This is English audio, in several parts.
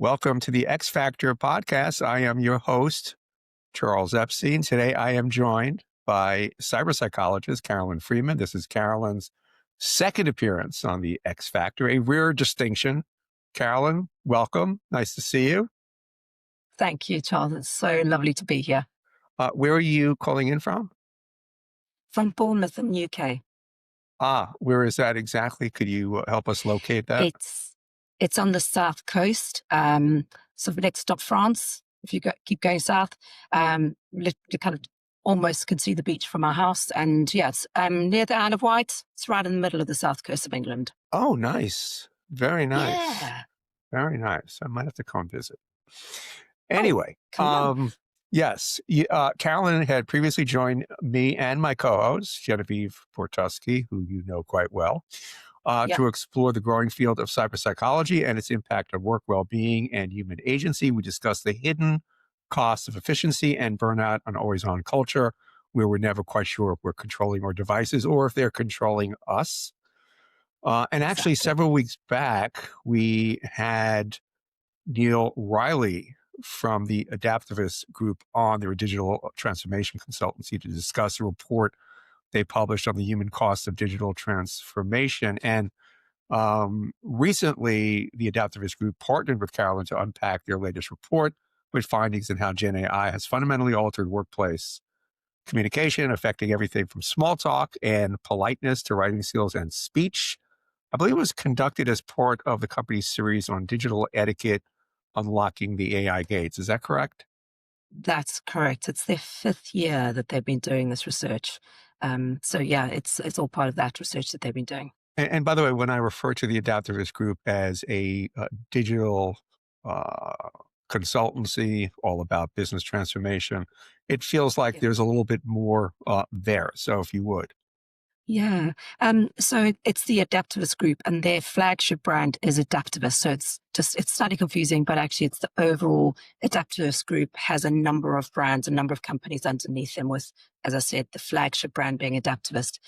Welcome to the X Factor podcast. I am your host, Charles Epstein. Today, I am joined by cyberpsychologist Carolyn Freeman. This is Carolyn's second appearance on the X Factor, a rare distinction. Carolyn, welcome. Nice to see you. Thank you, Charles. It's so lovely to be here. Where are you calling in from? From Bournemouth in the UK. Where is that exactly? Could you help us locate that? It's on the south coast, sort of next stop France. If you keep going south, you kind of almost can see the beach from our house. And yes, near the Isle of Wight. It's right in the middle of the south coast of England. Oh, nice. Very nice. Yeah. Very nice. I might have to come visit. Anyway, yes, Carolyn had previously joined me and my co-host, Genevieve Portusky, who you know quite well, to explore the growing field of cyberpsychology and its impact on work well-being and human agency. We discussed the hidden costs of efficiency and burnout on always-on culture, where we're never quite sure if we're controlling our devices or if they're controlling us. And actually, several weeks back, we had Neal Riley from the Adaptavist Group on their digital transformation consultancy to discuss a report they published on the human cost of digital transformation. And recently, the Adaptavist Group partnered with Carolyn to unpack their latest report with findings on how GenAI has fundamentally altered workplace communication, affecting everything from small talk and politeness to writing skills and speech. I believe it was conducted as part of the company's series on digital etiquette, unlocking the AI gates. Is that correct? That's correct. It's their 5th year that they've been doing this research. So yeah, it's all part of that research that they've been doing. And by the way, when I refer to the Adaptavist Group as a digital consultancy all about business transformation, it feels like there's a little bit more there. So if you would. Yeah. So it's the Adaptavist Group and their flagship brand is Adaptavist. So it's slightly confusing, but actually it's the overall Adaptavist Group has a number of brands, a number of companies underneath them with, as I said, the flagship brand being Adaptavist.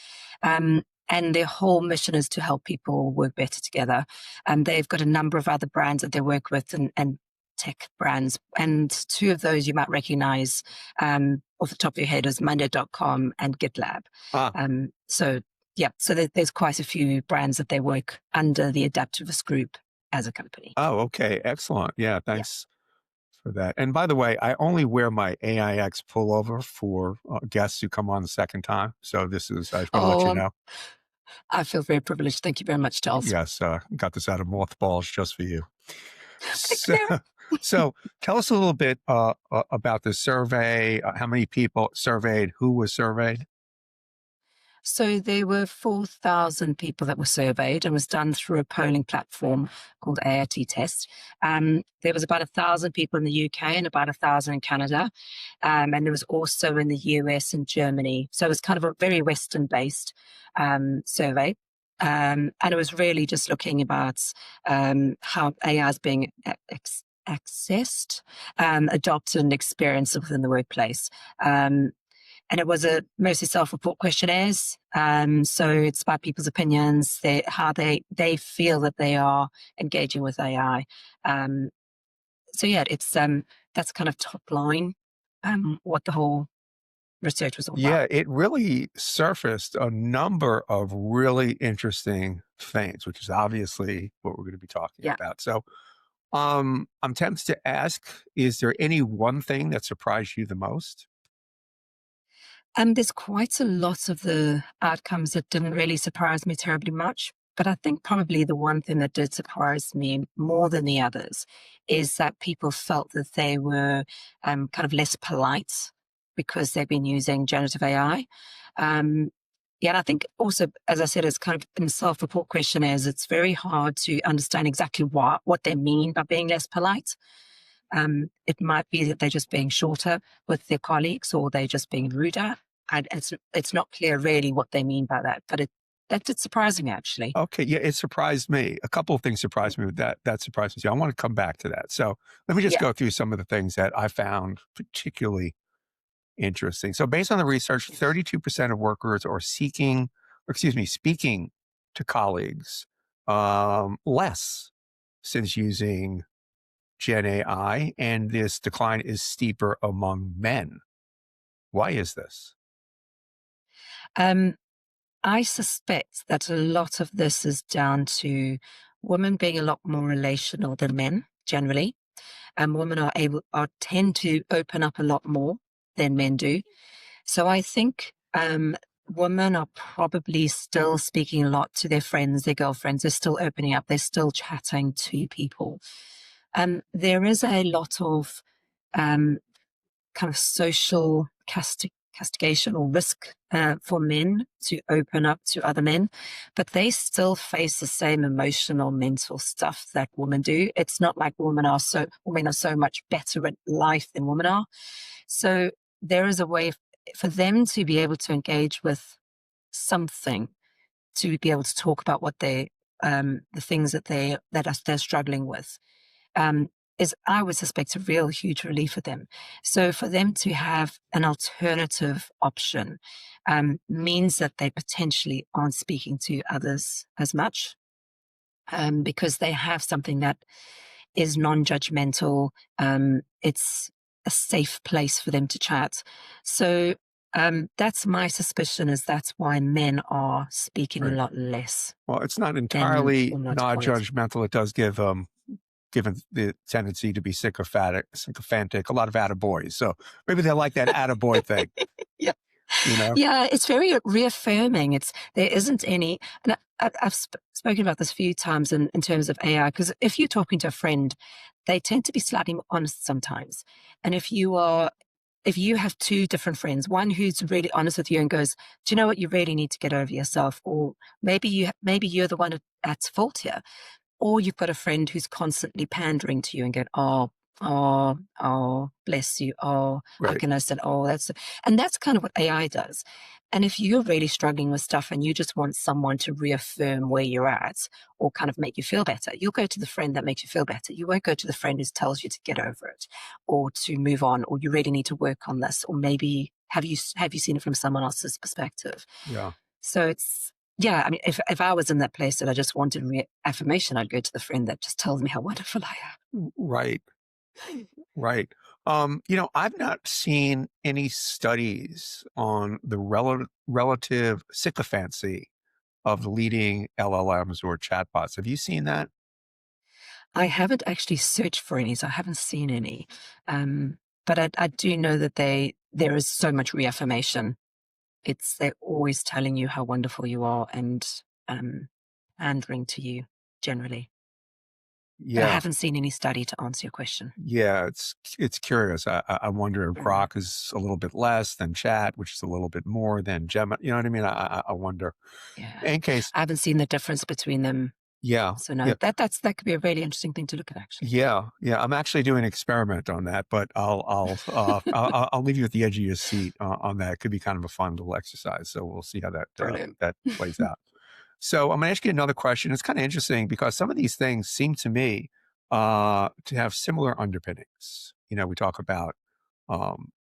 And their whole mission is to help people work better together. And they've got a number of other brands that they work with and tech brands. And 2 of those you might recognize off the top of your head is Monday.com and GitLab. So there's quite a few brands that they work under the Adaptavist Group as a company. Oh, okay. Excellent. Yeah, thanks for that. And by the way, I only wear my AIX pullover for guests who come on the second time. So this is, I just want to let you know. I feel very privileged. Thank you very much, Charles. Yes, got this out of mothballs just for you. So tell us a little bit about the survey, how many people surveyed, who was surveyed? So there were 4,000 people that were surveyed and was done through a polling platform called AIT Test. There was about 1,000 people in the UK and about 1,000 in Canada. And there was also in the US and Germany. So it was kind of a very Western-based survey. And it was really just looking about how AI is being accessed, adopted and experienced within the workplace. And it was mostly self-report questionnaires. So it's about people's opinions, how they feel that they are engaging with AI. So yeah, it's that's kind of top line what the whole research was all about. Yeah, it really surfaced a number of really interesting things, which is obviously what we're going to be talking about. So I'm tempted to ask, is there any one thing that surprised you the most? There's quite a lot of the outcomes that didn't really surprise me terribly much. But I think probably the one thing that did surprise me more than the others is that people felt that they were kind of less polite because they've been using generative AI. And I think also, as I said, it's kind of in self-report questionnaires, it's very hard to understand exactly what they mean by being less polite. It might be that they're just being shorter with their colleagues or they're just being ruder. And it's not clear really what they mean by that, but that did surprise me, actually. Okay, yeah, it surprised me. A couple of things surprised me with that. That surprised me. I want to come back to that. So let me just go through some of the things that I found particularly interesting. So based on the research, 32% of workers are speaking to colleagues less since using Gen AI, and this decline is steeper among men. Why is this? I suspect that a lot of this is down to women being a lot more relational than men generally, and women tend to open up a lot more than men do. So I think women are probably still speaking a lot to their friends, their girlfriends. They're still opening up. They're still chatting to people. There is a lot of kind of social castigation or risk for men to open up to other men, but they still face the same emotional, mental stuff that women do. It's not like women are so much better at life than women are. So there is a way for them to be able to engage with something, to be able to talk about what the things that they're struggling with. Is, I would suspect, a real huge relief for them. So for them to have an alternative option means that they potentially aren't speaking to others as much, because they have something that is non-judgmental. It's a safe place for them to chat. So that's my suspicion, is that's why men are speaking a lot less. Well, it's not than entirely women are quiet. non-judgmental. It does give given the tendency to be sycophantic, a lot of attaboys. So maybe they like that attaboy thing. Yeah. You know? Yeah, it's very reaffirming. There isn't any, and I've spoken about this a few times in terms of AI, because if you're talking to a friend, they tend to be slightly more honest sometimes. And if you have two different friends, one who's really honest with you and goes, do you know what, you really need to get over yourself, or maybe you're the one at fault here. Or you've got a friend who's constantly pandering to you and going, oh, bless you. Oh, Right. how can I say, and that's kind of what AI does. And if you're really struggling with stuff and you just want someone to reaffirm where you're at or kind of make you feel better, you'll go to the friend that makes you feel better. You won't go to the friend who tells you to get over it or to move on, or you really need to work on this, or maybe have you seen it from someone else's perspective? Yeah. So yeah, I mean, if I was in that place that I just wanted reaffirmation, I'd go to the friend that just tells me how wonderful I am. Right. Right. I've not seen any studies on the relative sycophancy of the leading LLMs or chatbots. Have you seen that? I haven't actually searched for any, so I haven't seen any. But I do know that there is so much reaffirmation. They're always telling you how wonderful you are and pandering to you generally. But I Yeah. haven't seen any study to answer your question. Yeah. It's curious. I wonder if Grok is a little bit less than Chat, which is a little bit more than Gemma. You know what I mean? I wonder. Yeah. In case. I haven't seen the difference between them. Yeah. So no, Yeah. that could be a really interesting thing to look at, actually. Yeah, I'm actually doing an experiment on that, but I'll leave you at the edge of your seat on that. It could be kind of a fun little exercise, so we'll see how that plays out. So I'm going to ask you another question. It's kind of interesting because some of these things seem to me to have similar underpinnings. We talk about um,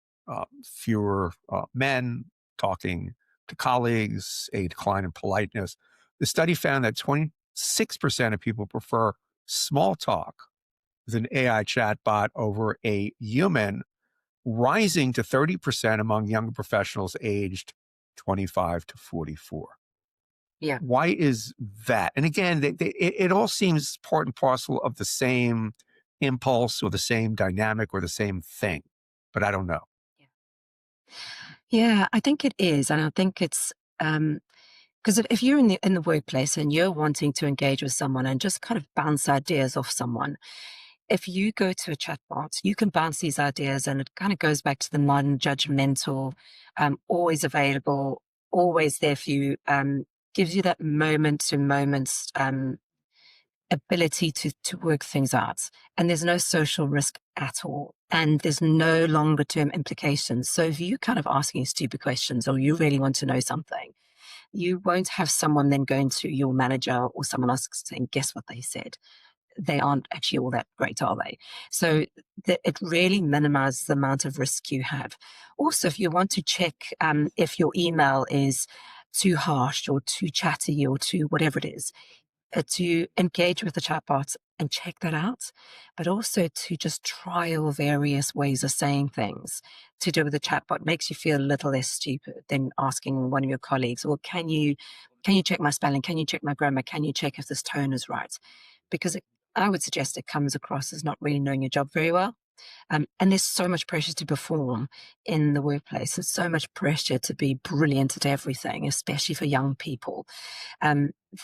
fewer men talking to colleagues, a decline in politeness. The study found that 26% of people prefer small talk with an AI chatbot over a human, rising to 30% among younger professionals aged 25 to 44. Yeah. Why is that? And again, it all seems part and parcel of the same impulse or the same dynamic or the same thing, but I don't know. Yeah, I think it is. And I think it's because if you're in the workplace and you're wanting to engage with someone and just kind of bounce ideas off someone, if you go to a chatbot, you can bounce these ideas, and it kind of goes back to the non-judgmental, always available, always there for you, gives you that moment-to-moment ability to work things out. And there's no social risk at all. And there's no longer-term implications. So if you're kind of asking stupid questions or you really want to know something, you won't have someone then going to your manager or someone else saying, guess what they said? They aren't actually all that great, are they? So it really minimizes the amount of risk you have. Also, if you want to check if your email is too harsh or too chatty or too whatever it is, to engage with the chatbot and check that out, but also to just trial various ways of saying things. To do with the chatbot makes you feel a little less stupid than asking one of your colleagues, well, can you check my spelling? Can you check my grammar? Can you check if this tone is right? Because I would suggest it comes across as not really knowing your job very well. And there's so much pressure to perform in the workplace. There's so much pressure to be brilliant at everything, especially for young people.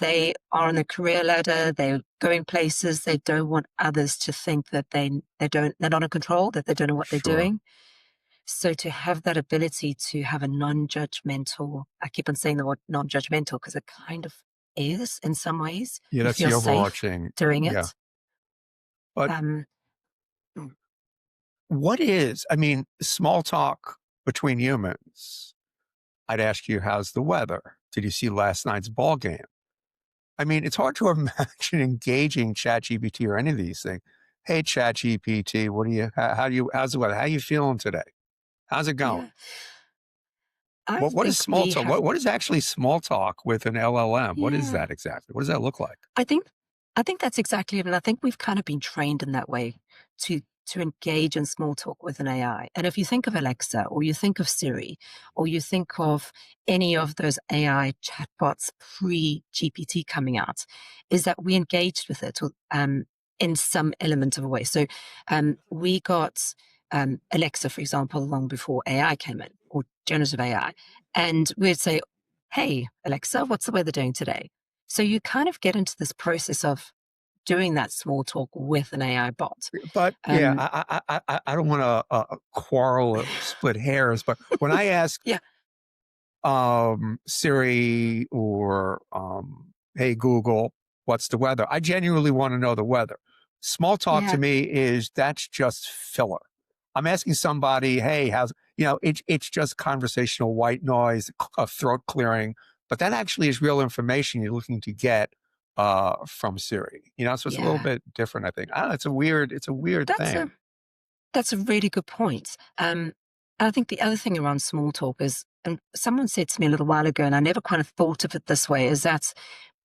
They are on the career ladder. They're going places. They don't want others to think that they're not in control, that they don't know what they're Sure. doing. So to have that ability to have a non-judgmental, I keep on saying the word non-judgmental because it kind of is in some ways. Yeah, You that's feel the safe overarching. doing Yeah. it. But Um, what is, I mean, small talk between humans? I'd ask you, how's the weather? Did you see last night's ball game? I mean, it's hard to imagine engaging ChatGPT or any of these things. Hey, ChatGPT, how's the weather? How you feeling today? How's it going? yeah, I What is think small we talk? have. What is actually small talk with an LLM? What is Yeah, that exactly? What does that look like? I think I think that's exactly it, and I think we've kind of been trained in that way to engage in small talk with an AI. And if you think of Alexa, or you think of Siri, or you think of any of those AI chatbots pre-GPT coming out, is that we engaged with it in some element of a way. So we got Alexa, for example, long before AI came in, or generative AI, and we'd say, "Hey, Alexa, what's the weather doing today?" So you kind of get into this process of doing that small talk with an AI bot. But yeah, Um, I don't want to quarrel or split hairs, but when I ask yeah, Siri or Hey Google, what's the weather? I genuinely want to know the weather. Small talk to yeah, me is that's just filler. I'm asking somebody, hey, it's just conversational white noise, throat clearing, but that actually is real information you're looking to get from Siri. So it's a little yeah. bit different, I think. I don't know, it's a weird That's thing. a really good point. I think the other thing around small talk is, and someone said to me a little while ago, and I never kind of thought of it this way, is that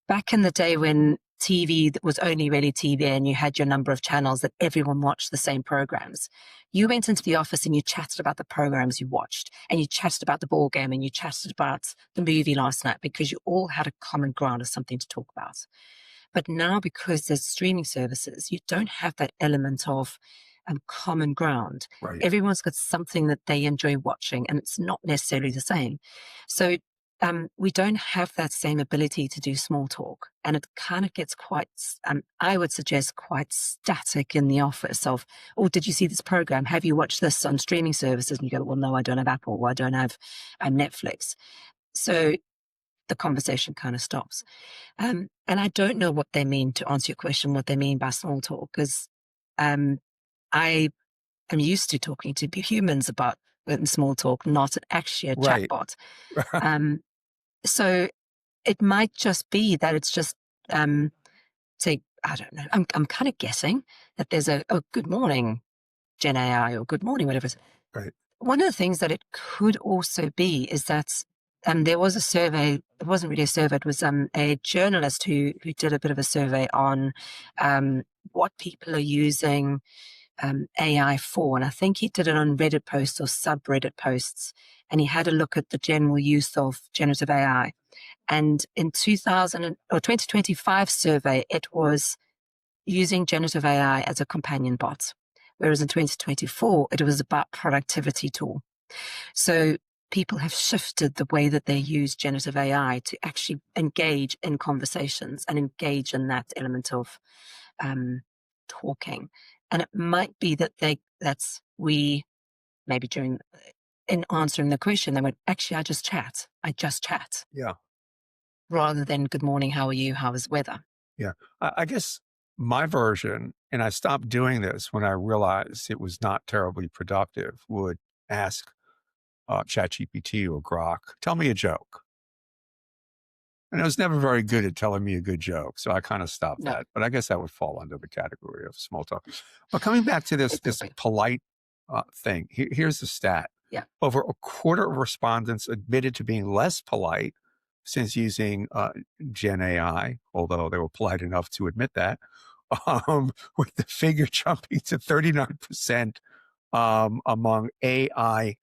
back in the day when TV was only really TV and you had your number of channels that everyone watched the same programs, you went into the office and you chatted about the programs you watched, and you chatted about the ball game, and you chatted about the movie last night because you all had a common ground of something to talk about. But now, because there's streaming services, you don't have that element of common ground. Right. Everyone's got something that they enjoy watching, and it's not necessarily the same. So we don't have that same ability to do small talk, and it kind of gets quite, I would suggest, quite static in the office. Of, oh, did you see this program? Have you watched this on streaming services? And you go, well, no, I don't have Apple, or I don't have Netflix. So the conversation kind of stops. And I don't know what they mean, to answer your question, what they mean by small talk, because um, I am used to talking to humans about small talk, not actually a Right. chatbot. Um, so it might just be that it's just, say, I don't know, I'm kind of guessing that there's a good morning, Gen AI, or good morning, whatever. Right. One of the things that it could also be is that there was a survey. It wasn't really a survey. It was a journalist who did a bit of a survey on um, what people are using AI for, and I think he did it on Reddit posts or subreddit posts, and he had a look at the general use of generative AI. And in 2025 survey, it was using generative AI as a companion bot, whereas in 2024 it was about productivity tool. So people have shifted the way that they use generative AI to actually engage in conversations and engage in that element of talking. And it might be that we maybe during in answering the question, they went, actually, I just chat, Yeah. rather than good morning, how are you? How is weather? Yeah. I guess my version, and I stopped doing this when I realized it was not terribly productive, would ask ChatGPT or Grok, tell me a joke. And it was never very good at telling me a good joke. So I kind of stopped No, that. But I guess that would fall under the category of small talk. But coming back to this, it could this be. polite thing, here's the stat. Yeah. Over a quarter of respondents admitted to being less polite since using Gen AI, although they were polite enough to admit that. with the figure jumping to 39% among AI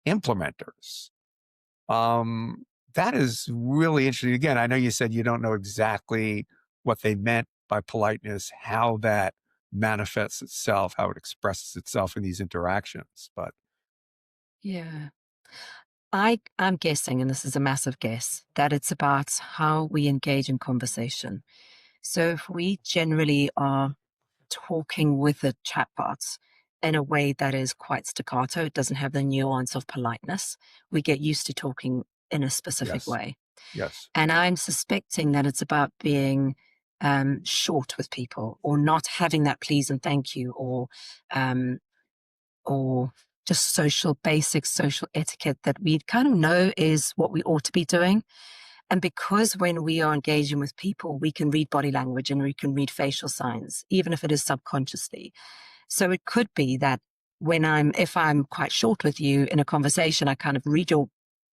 implementers. That is really interesting. Again, I know you said you don't know exactly what they meant by politeness, how that manifests itself, how it expresses itself in these interactions. But Yeah. I'm guessing, and this is a massive guess, that it's about how we engage in conversation. So if we generally are talking with the chatbots in a way that is quite staccato, it doesn't have the nuance of politeness, we get used to talking in a specific yes, way. yes, And I'm suspecting that it's about being short with people, or not having that please and thank you, um, or just basic social etiquette that we kind of know is what we ought to be doing. And because when we are engaging with people, we can read body language and we can read facial signs, even if it is subconsciously. So it could be that if I'm quite short with you in a conversation, I kind of read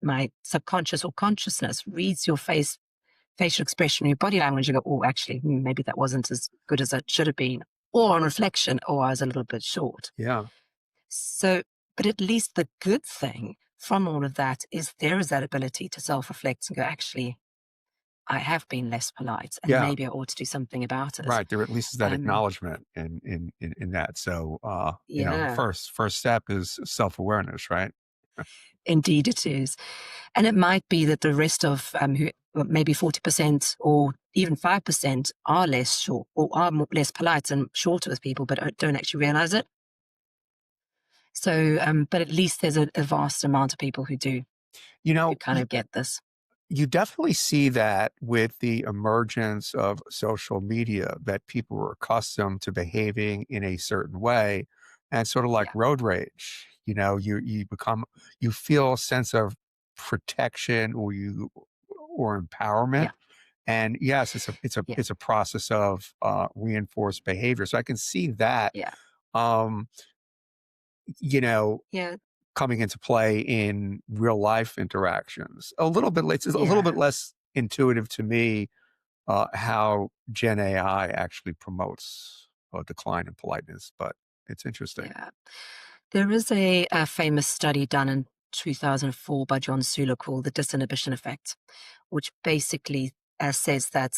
my subconscious or consciousness reads your facial expression, your body language, and go, oh, actually, maybe that wasn't as good as it should have been. Or on reflection, oh, I was a little bit short. yeah, So, but at least the good thing from all of that is there is that ability to self-reflect and go, actually, I have been less polite, and yeah. maybe I ought to do something about it. Right. There at least is that Um, acknowledgement in that. So yeah, first step is self-awareness, right? indeed it is. And it might be that the rest of maybe 40% or even 5% are less short or are less polite and shorter with people, but don't actually realize it. So, but at least there's a vast amount of people who do, You who know, kind of get this. you definitely see that with the emergence of social media, that people were accustomed to behaving in a certain way, and sort of like Yeah, road rage. You feel a sense of protection, or empowerment. yeah, And yes, yeah, it's a process of reinforced behavior. So I can see that, yeah, um, you know, yeah, coming into play in real life interactions. It's a little yeah, bit less intuitive to me how Gen AI actually promotes a decline in politeness, but it's interesting. yeah. There is a famous study done in 2004 by John Suler called the disinhibition effect, which basically says that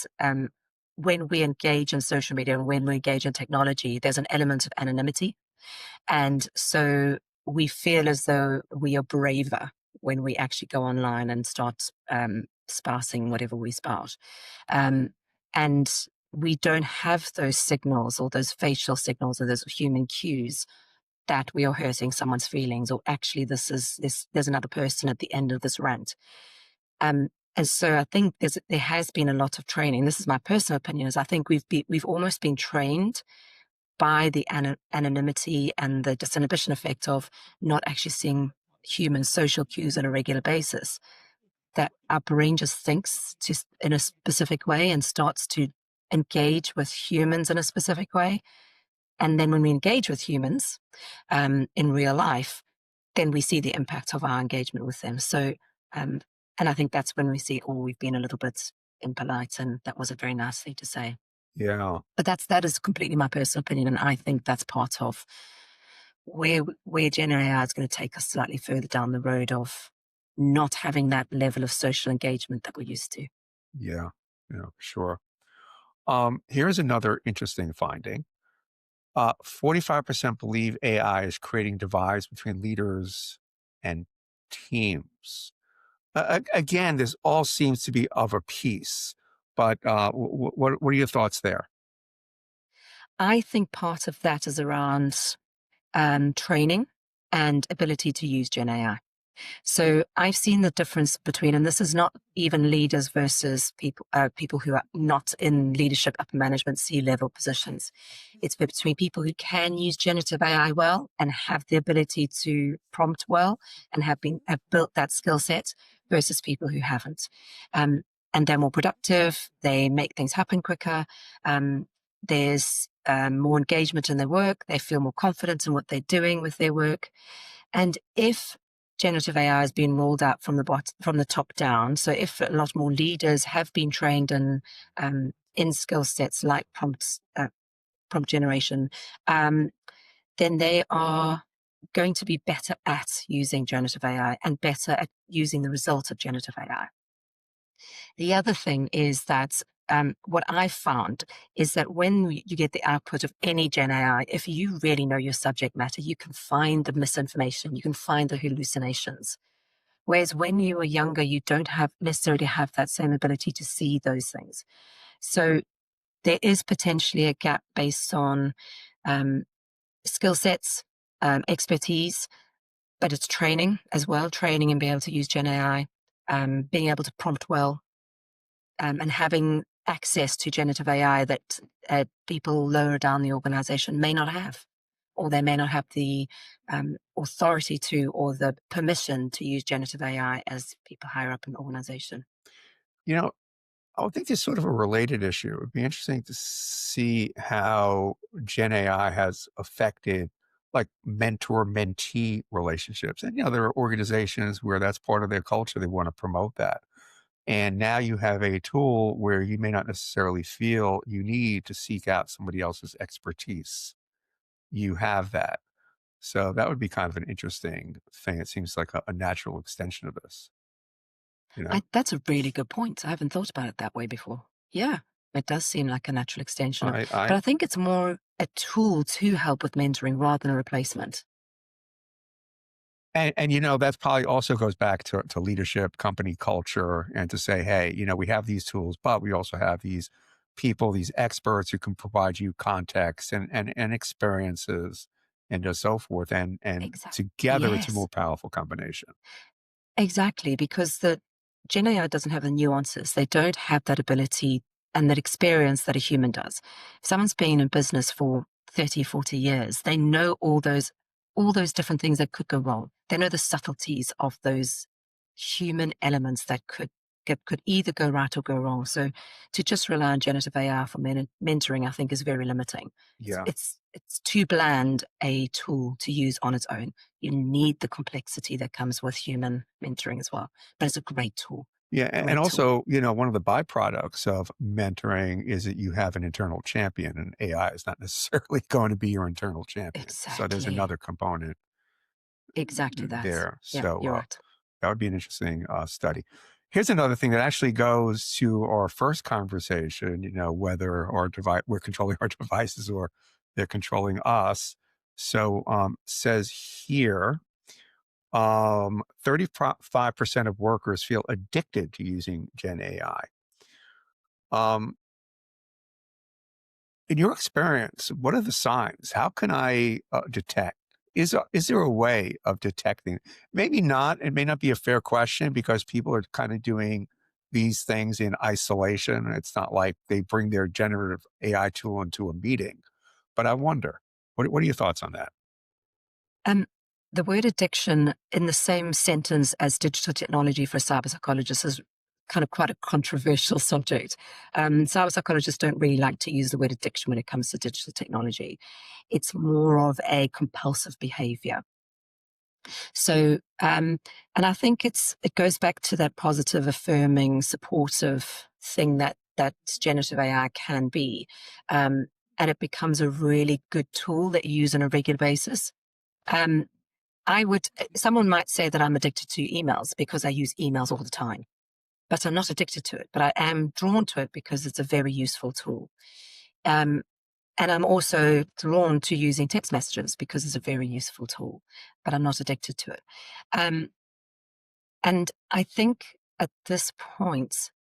when we engage in social media and when we engage in technology, there's an element of anonymity. And so we feel as though we are braver when we actually go online and start spousing whatever we spout. Um, and we don't have those signals or those facial signals or those human cues that we are hurting someone's feelings, or actually there's another person at the end of this rant. And so I think there has been a lot of training. This is my personal opinion. Is I think we've almost been trained by the anonymity and the disinhibition effect of not actually seeing human social cues on a regular basis. That our brain just thinks in a specific way and starts to engage with humans in a specific way. And then when we engage with humans in real life, then we see the impact of our engagement with them. So, um, and I think that's when we see, oh, we've been a little bit impolite, and that wasn't very nice thing to say. Yeah, But that is completely my personal opinion, and I think that's part of where Gen AI is going to take us slightly further down the road of not having that level of social engagement that we're used to. yeah, yeah, sure. Here's another interesting finding. 45% believe AI is creating divides between leaders and teams. Again, this all seems to be of a piece, but what are your thoughts there? I think part of that is around training and ability to use Gen AI. So I've seen the difference between, and this is not even leaders versus people who are not in leadership, upper management, C-level positions. It's between people who can use generative AI well and have the ability to prompt well and have built that skill set versus people who haven't. And they're more productive. They make things happen quicker. There's more engagement in their work. They feel more confident in what they're doing with their work. And if generative AI has been rolled out from the top down, so if a lot more leaders have been trained in skill sets like prompt generation, then they are going to be better at using generative AI and better at using the result of generative AI. The other thing is that what I found is that when you get the output of any Gen AI, if you really know your subject matter, you can find the misinformation, you can find the hallucinations. Whereas when you are younger, you don't necessarily have that same ability to see those things. So there is potentially a gap based on skill sets, expertise, but it's training as well, training and being able to use Gen AI, being able to prompt well, and having access to generative AI that people lower down the organization may not have, or they may not have the authority to or the permission to use generative AI as people higher up in the organization. You know, I think there's sort of a related issue. It would be interesting to see how Gen AI has affected like mentor-mentee relationships. And, there are organizations where that's part of their culture. They want to promote that. And now you have a tool where you may not necessarily feel you need to seek out somebody else's expertise. You have that. So that would be kind of an interesting thing. It seems like a natural extension of this, you know? That's a really good point. I haven't thought about it that way before. Yeah, it does seem like a natural extension of, I but I think it's more a tool to help with mentoring rather than a replacement. and that probably also goes back to leadership, company culture, and to say, hey, we have these tools, but we also have these people, these experts who can provide you context and experiences and just so forth. And Exactly. together it's a Yes. more powerful combination. Exactly, because the Gen AI doesn't have the nuances. They don't have that ability and that experience that a human does. If someone's been in business for 30, 40 years, they know all those different things that could go wrong. They know the subtleties of those human elements that could either go right or go wrong. So to just rely on generative AI for mentoring, I think, is very limiting. It's, Yeah. it's it's too bland a tool to use on its own. You need the complexity that comes with human mentoring as well. But it's a great tool. Yeah, and Great tool. also, one of the byproducts of mentoring is that you have an internal champion, and AI is not necessarily going to be your internal champion. So there's Exactly. another component Exactly that. there. Yeah, So you're right. that would be an interesting study. Here's another thing that actually goes to our first conversation. Whether we're controlling our devices or they're controlling us. So says here. 35% of workers feel addicted to using Gen AI. Um, in your experience, what are the signs? How can I detect? Is there a way of detecting? Maybe not. It may not be a fair question because people are kind of doing these things in isolation. It's not like they bring their generative AI tool into a meeting. But I wonder, what are your thoughts on that? Um, the word addiction in the same sentence as digital technology for a cyber psychologist is kind of quite a controversial subject. Cyber psychologists don't really like to use the word addiction when it comes to digital technology. It's more of a compulsive behavior. So, and I think it goes back to that positive, affirming, supportive thing that generative AI can be, and it becomes a really good tool that you use on a regular basis. Um, someone might say that I'm addicted to emails because I use emails all the time, but I'm not addicted to it. But I am drawn to it because it's a very useful tool. Um, and I'm also drawn to using text messages because it's a very useful tool, but I'm not addicted to it. Um, and I think at this point,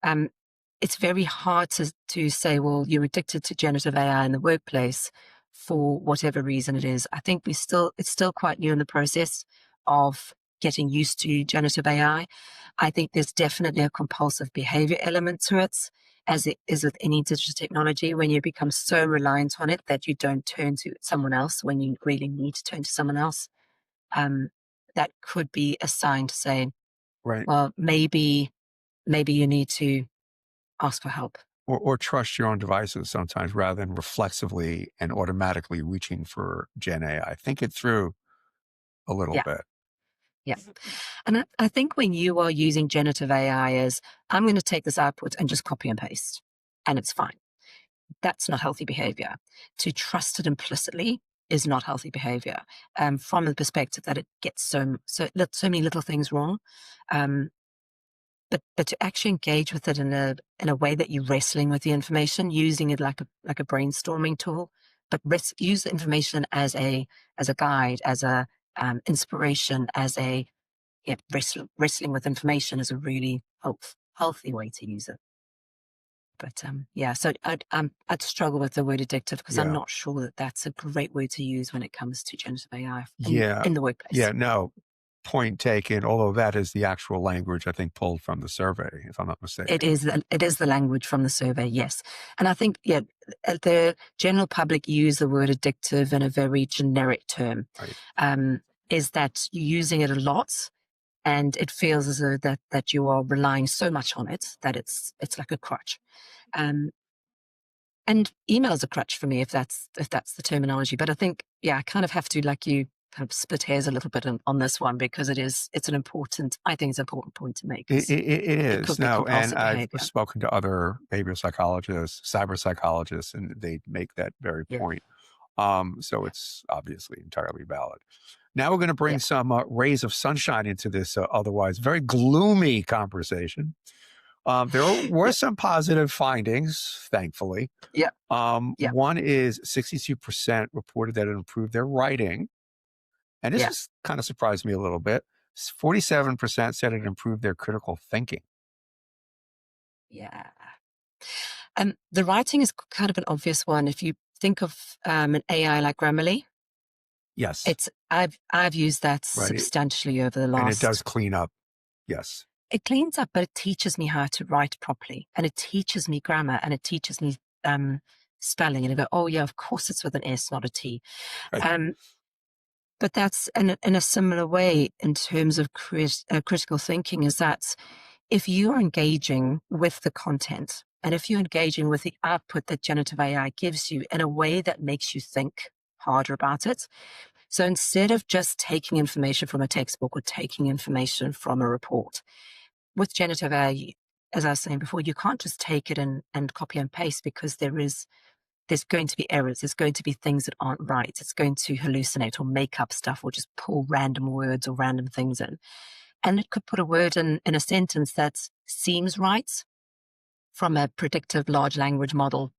it's very hard to say, well, you're addicted to generative AI in the workplace for whatever reason it is. I think it's still quite new in the process of getting used to generative AI. I think there's definitely a compulsive behavior element to it, as it is with any digital technology, when you become so reliant on it that you don't turn to someone else when you really need to turn to someone else. Um, that could be a sign to say, Right. well, maybe you need to ask for help. Or trust your own devices sometimes rather than reflexively and automatically reaching for Gen AI. Think it through a little Yeah, bit. yeah. And I think when you are using generative AI as, I'm going to take this output and just copy and paste, and it's fine. that's not healthy behavior. To trust it implicitly is not healthy behavior, from the perspective that it gets so many little things wrong. But to actually engage with it in a way that you're wrestling with the information, using it like a brainstorming tool, but use the information as a guide, as a inspiration, as a wrestling with information is a really healthy way to use it. But so I'd struggle with the word addictive because I'm Yeah. not sure that that's a great word to use when it comes to generative AI Yeah. in the workplace. Yeah. No, point taken. Although that is the actual language, I think, pulled from the survey, if I'm not mistaken. It is the language from the survey, yes. And I think, the general public use the word addictive in a very generic term. Right. Is that you're using it a lot, and it feels as though that you are relying so much on it that it's like a crutch. And email is a crutch for me, if that's the terminology. But I think, I kind of have to, like you, kind of split hairs a little bit on this one, because it's an important point to make. It It is. could be No, and compulsive I've behavior. spoken to other behavioral psychologists, cyberpsychologists, and they make that very Yeah. point. So it's obviously entirely valid. Now we're going to bring Yeah. some rays of sunshine into this otherwise very gloomy conversation. There were Yeah. some positive findings, thankfully. Yeah. Yeah. One is 62% reported that it improved their writing. And this Yeah. has kind of surprised me a little bit. 47% said it improved their critical thinking. Yeah. The writing is kind of an obvious one. If you think of an AI like Grammarly, Yes. I've used that Right. substantially over the last. And it does clean up. Yes. It cleans up, but it teaches me how to write properly, and it teaches me grammar, and it teaches me spelling. And I go, oh yeah, of course it's with an S, not a T. Right. But that's in a similar way in terms of critical thinking, is that if you are engaging with the content, and if you're engaging with the output that generative AI gives you in a way that makes you think harder about it. So instead of just taking information from a textbook or taking information from a report, with generative AI, as I was saying before, you can't just take it and copy and paste, because there's going to be errors. There's going to be things that aren't right. It's going to hallucinate or make up stuff, or just pull random words or random things in. And it could put a word in a sentence that seems right from a predictive large language model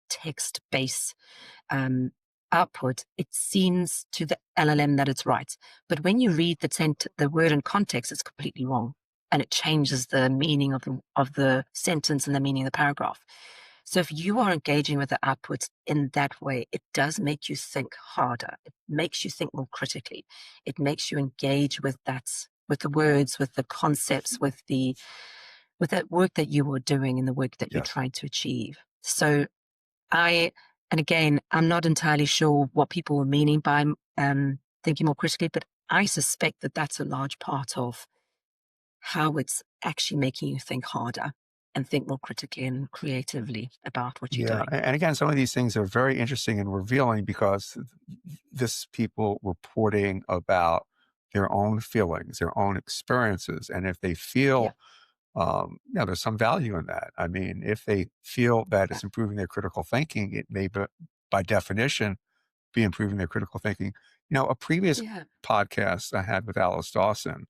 text base output. It seems to the LLM that it's right. But when you read the word in context, it's completely wrong. And it changes the meaning of the sentence and the meaning of the paragraph. So if you are engaging with the output in that way, it does make you think harder. It makes you think more critically. It makes you engage with the words, with the concepts, with that work that you are doing and the work that you're trying to achieve. So and again, I'm not entirely sure what people were meaning by thinking more critically, but I suspect that that's a large part of how it's actually making you think harder and think more critically and creatively about what you're doing. And again, some of these things are very interesting and revealing, because this people reporting about their own feelings, their own experiences. And if they feel, there's some value in that. I mean, if they feel that it's improving their critical thinking, it may, by definition, be improving their critical thinking. A previous podcast I had with Alice Dawson,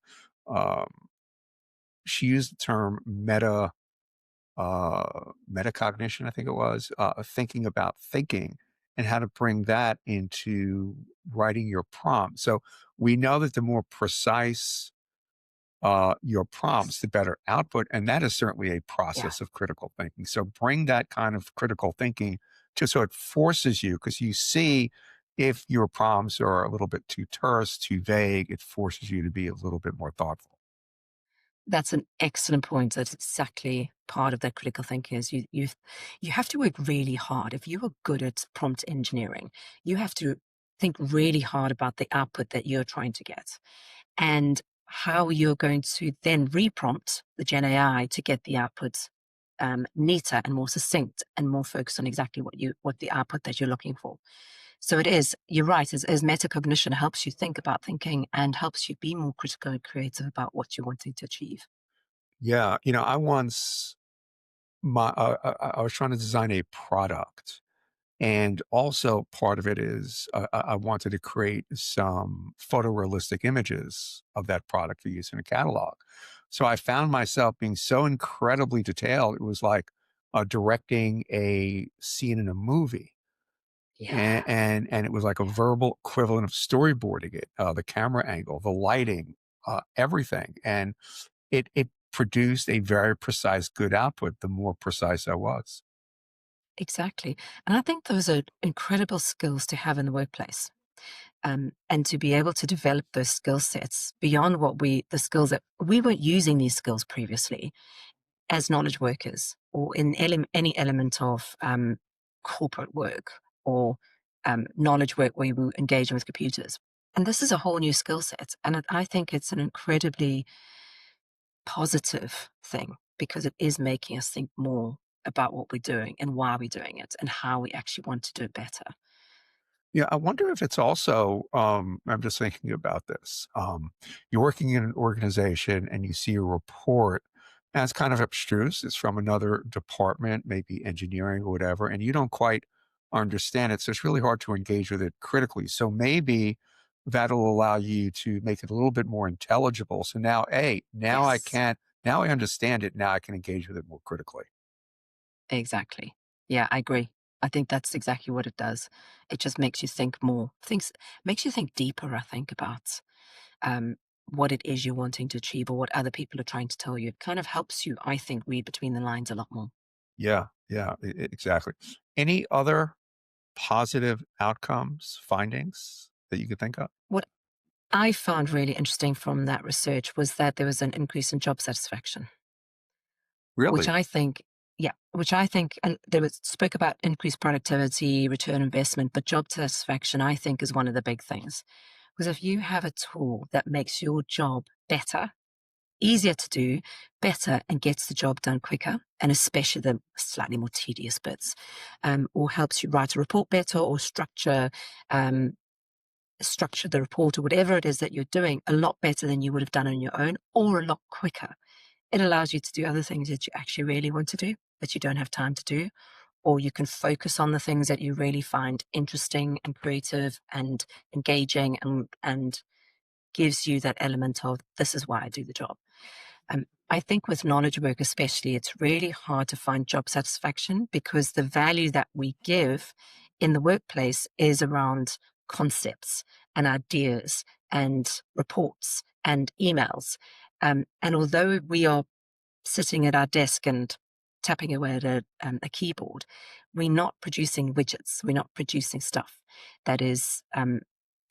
she used the term metacognition, I think it was, thinking about thinking, and how to bring that into writing your prompt. So we know that the more precise your prompts, the better output. And that is certainly a process of critical thinking. So bring that kind of critical thinking so it forces you, because you see if your prompts are a little bit too terse, too vague, it forces you to be a little bit more thoughtful. That's an excellent point. That's exactly part of that critical thinking, is you have to work really hard. If you are good at prompt engineering, you have to think really hard about the output that you're trying to get, and how you're going to then reprompt the Gen AI to get the output neater and more succinct and more focused on exactly what the output that you're looking for. So you're right, as metacognition helps you think about thinking and helps you be more critical and creative about what you're wanting to achieve. Yeah. I once I was trying to design a product. And also part of it is I wanted to create some photorealistic images of that product to use in a catalog. So I found myself being so incredibly detailed. It was like directing a scene in a movie. Yeah, And it was like a verbal equivalent of storyboarding it, the camera angle, the lighting, everything. And it produced a very precise, good output the more precise I was. exactly. And I think those are incredible skills to have in the workplace. And to be able to develop those skill sets beyond the skills that we weren't using these skills previously as knowledge workers or in any element of corporate work or knowledge work where we were engaging with computers. And this is a whole new skill set. And I think it's an incredibly positive thing because it is making us think more about what we're doing and why we're doing it and how we actually want to do it better. Yeah, I wonder if it's also, I'm just thinking about this. You're working in an organization and you see a report and it's kind of abstruse. It's from another department, maybe engineering or whatever, and you don't quite understand it. So it's really hard to engage with it critically. So maybe that'll allow you to make it a little bit more intelligible. So now, Yes. now I understand it. Now I can engage with it more critically. Exactly. Yeah, I agree. I think that's exactly what it does. It just makes you think more. Thinks makes you think deeper, I think, about um, what it is you're wanting to achieve or what other people are trying to tell you. It kind of helps you, I think, read between the lines a lot more. Yeah, yeah, exactly. Any other positive outcomes, findings that you could think of? What I found really interesting from that research was that there was an increase in job satisfaction, which Really? I think, yeah, which I think, and there was spoke about increased productivity, return investment, but job satisfaction, I think, is one of the big things. Because if you have a tool that makes your job better, easier to do, better, and gets the job done quicker, and especially the slightly more tedious bits, or helps you write a report better or um, structure the report or whatever it is that you're doing a lot better than you would have done on your own or a lot quicker. It allows you to do other things that you actually really want to do, that you don't have time to do, or you can focus on the things that you really find interesting and creative and engaging and gives you that element of this is why I do the job. I think with knowledge work, especially, it's really hard to find job satisfaction because the value that we give in the workplace is around concepts and ideas and reports and emails. And although we are sitting at our desk and tapping away at a keyboard, we're not producing widgets. We're not producing stuff that is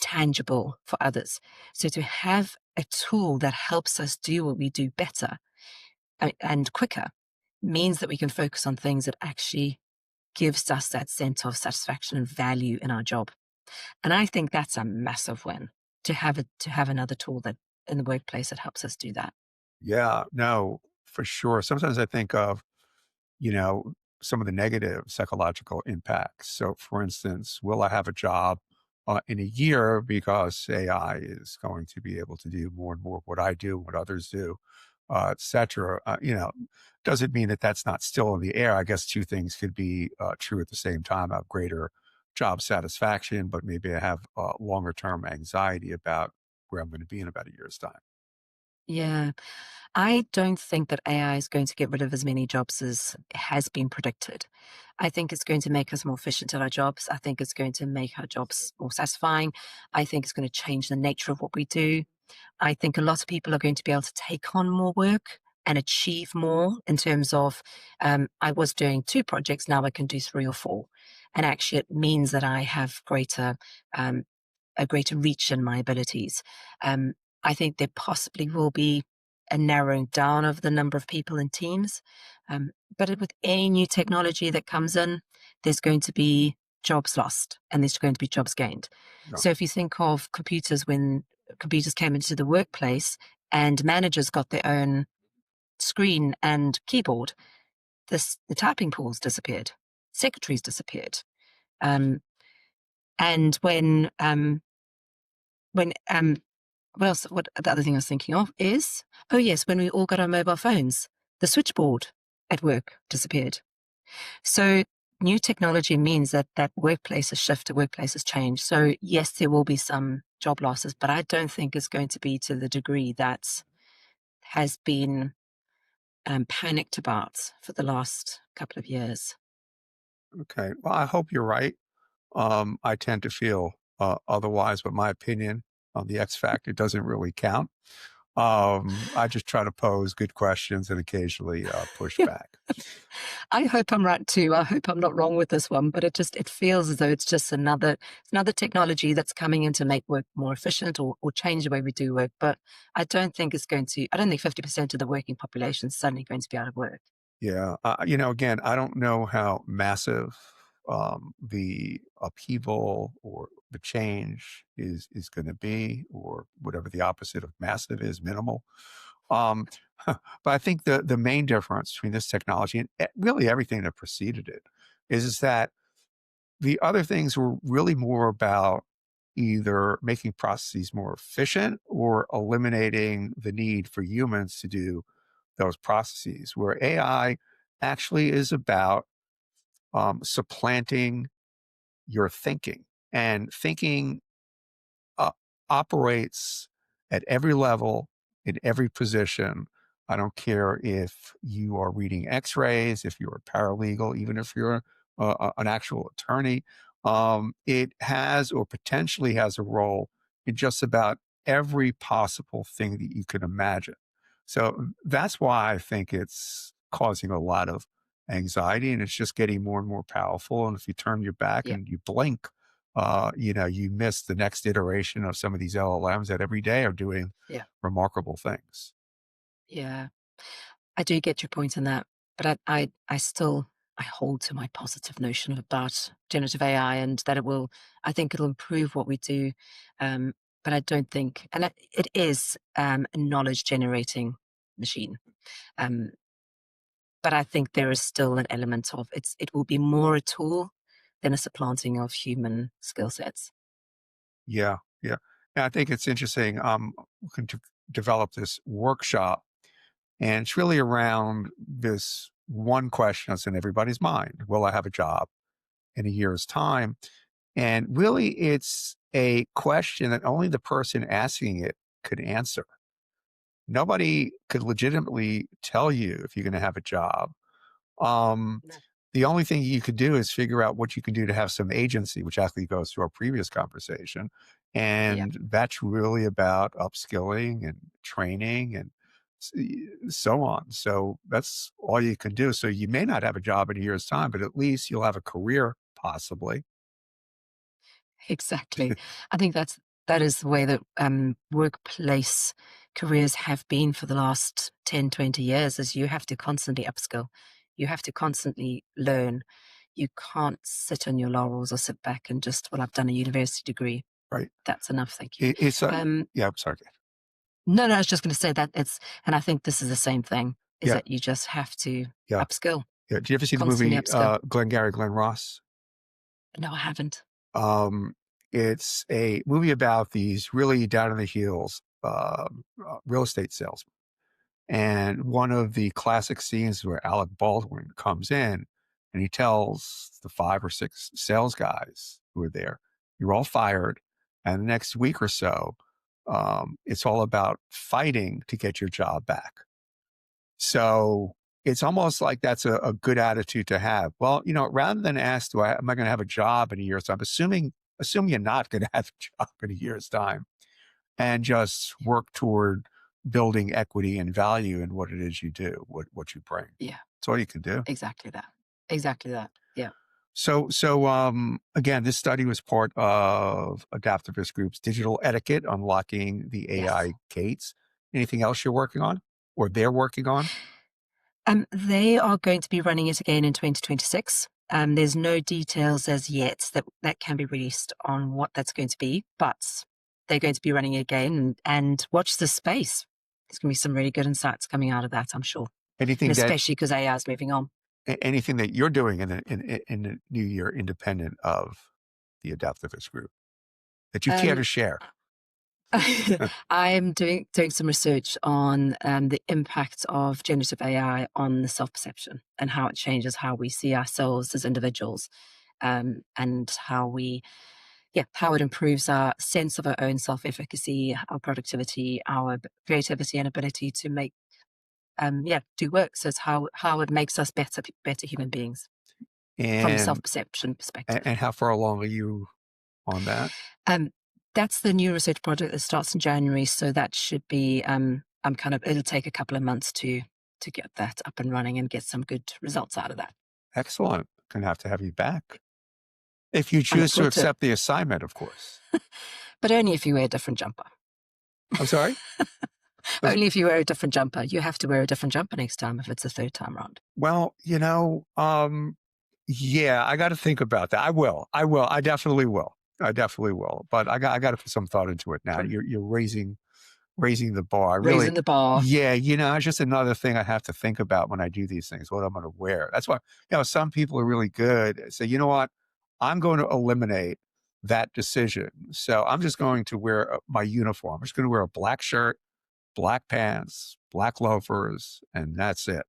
tangible for others. So to have a tool that helps us do what we do better and quicker means that we can focus on things that actually gives us that sense of satisfaction and value in our job. And I think that's a massive win to have another tool that in the workplace that helps us do that. Yeah, no, for sure. Sometimes I think of, you know, some of the negative psychological impacts. So, for instance, will I have a job in a year because AI is going to be able to do more and more of what I do, what others do, et cetera? Does it mean that that's not still in the air? I guess two things could be true at the same time. I have greater job satisfaction, but maybe I have longer term anxiety about where I'm going to be in about a year's time. Yeah. I don't think that AI is going to get rid of as many jobs as has been predicted. I think it's going to make us more efficient at our jobs. I think it's going to make our jobs more satisfying. I think it's going to change the nature of what we do. I think a lot of people are going to be able to take on more work and achieve more in terms of, I was doing two projects, now I can do three or four. And actually, it means that I have um, a greater reach in my abilities. Um, I think there possibly will be a narrowing down of the number of people in teams. With any new technology that comes in, there's going to be jobs lost and there's going to be jobs gained. No, So if you think of computers, when computers came into the workplace and managers got their own screen and keyboard, the typing pools disappeared, secretaries disappeared. Um, and when what else? What the other thing I was thinking of is, oh yes, when we all got our mobile phones, the switchboard. at work disappeared. So new technology means that workplaces shift, workplaces change. So yes, there will be some job losses, but I don't think it's going to be to the degree that has been panicked about for the last couple of years. Okay. Well, I hope you're right. I tend to feel otherwise, but my opinion on the X factor doesn't really count. I just try to pose good questions and occasionally push back. I hope I'm right too. I hope I'm not wrong with this one, but it feels as though it's another technology that's coming in to make work more efficient or change the way we do work. But I don't think 50% of the working population is suddenly going to be out of work. Yeah. Again, I don't know how massive the upheaval or the change is going to be, or whatever the opposite of massive is, minimal. Um, but I think the main difference between this technology and really everything that preceded it is that the other things were really more about either making processes more efficient or eliminating the need for humans to do those processes, where AI actually is about supplanting your thinking. And thinking uh, operates at every level, in every position. I don't care if you are reading X-rays, if you're a paralegal, even if you're an actual attorney. It has or potentially has a role in just about every possible thing that you can imagine. So that's why I think it's causing a lot of anxiety, and it's just getting more and more powerful. And if you turn your back Yeah, and you blink, you miss the next iteration of some of these LLMs that every day are doing yeah, remarkable things. yeah. I do get your point on that, but I still I hold to my positive notion about generative AI and that I think it'll improve what we do. Um, but I don't think, and it is a knowledge generating machine. Um, but I think there is still an element of it will be more a tool than a supplanting of human skill sets. Yeah, yeah. And I think it's interesting. We can develop this workshop, and it's really around this one question that's in everybody's mind: Will I have a job in a year's time? And really, it's a question that only the person asking it could answer. Nobody could legitimately tell you if you're going to have a job. Um, No. the only thing you could do is figure out what you can do to have some agency, which actually goes to our previous conversation. Yeah, And that's really about upskilling and training and so on. So that's all you can do. So you may not have a job in a year's time, but at least you'll have a career possibly. exactly. I think that is the way that workplace careers have been for the last 10, 20 years, is you have to constantly upskill. You have to constantly learn. You can't sit on your laurels or sit back and just, well, I've done a university degree. Right. That's enough, thank you. It's a, Um, yeah, I'm sorry. no, I was just going to say that and I think this is the same thing, is Yeah. that you just have to Yeah. upskill, Yeah. Did you ever see the constantly movie upskill. Glengarry Glen Ross? No, I haven't. Um, it's a movie about these really down in the heels real estate salesmen. And one of the classic scenes where Alec Baldwin comes in and he tells the 5 or 6 sales guys who are there, "You're all fired. And the next week or so, it's all about fighting to get your job back." So it's almost like that's a good attitude to have. Well, rather than ask, am I going to have a job in a year's time? Assume you're not going to have a job in a year's time, and just work toward building equity and value in what it is you do, what you bring. Yeah, That's all you can do. exactly that. Exactly that. Yeah. So again, this study was part of Adaptavist Group's digital etiquette, unlocking the Yes. AI gates. Anything else you're working on, or they're working on? They are going to be running it again in 2026. There's no details as yet that can be released on what that's going to be, but they're going to be running it again and watch the space. There's going to be some really good insights coming out of that, I'm sure, and Anything that especially because AI is moving on. anything that you're doing in the new year, independent of the Adaptavist Group, that you care Um, to share? I'm doing some research on the impact of generative AI on the self-perception and how it changes how we see ourselves as individuals, and how it improves our sense of our own self-efficacy, our productivity, our creativity and ability to make, do work. So it's how it makes us better human beings from a And self-perception perspective. how far along are you on that? Um, that's the new research project that starts in January. So that should be, it'll take a couple of months to get that up and running and get some good results out of that. Excellent. Gonna have to have you back. If you I look choose to forward to it, accept the assignment, of course. but only if you wear a different jumper. I'm sorry? Only if you wear a different jumper. You have to wear a different jumper next time if it's a third time round. Well, yeah, I got to think about that. I will. I definitely will. I definitely will. But I got to put some thought into it now. Cool. You're raising the bar. I really, Raising the bar. yeah, it's just another thing I have to think about when I do these things, what I'm going to wear. That's why, some people are really good. Say, you know what? I'm going to eliminate that decision. So I'm just going to wear my uniform. I'm just going to wear a black shirt, black pants, black loafers, and that's it.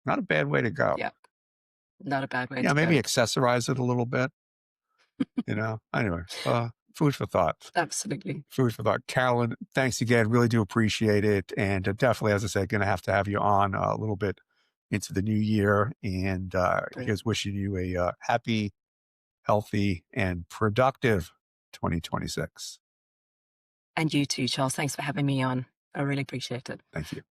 Not a bad way to go. Yeah, not a bad way Yeah, to maybe go. accessorize it a little bit, Anyway, food for thought. Absolutely. Food for thought. Carolyn, thanks again. Really do appreciate it. And definitely, as I said, going to have you on a little bit into the new year. And here's wishing you a happy, healthy, and productive 2026. And you too, Charles. Thanks for having me on. I really appreciate it. Thank you.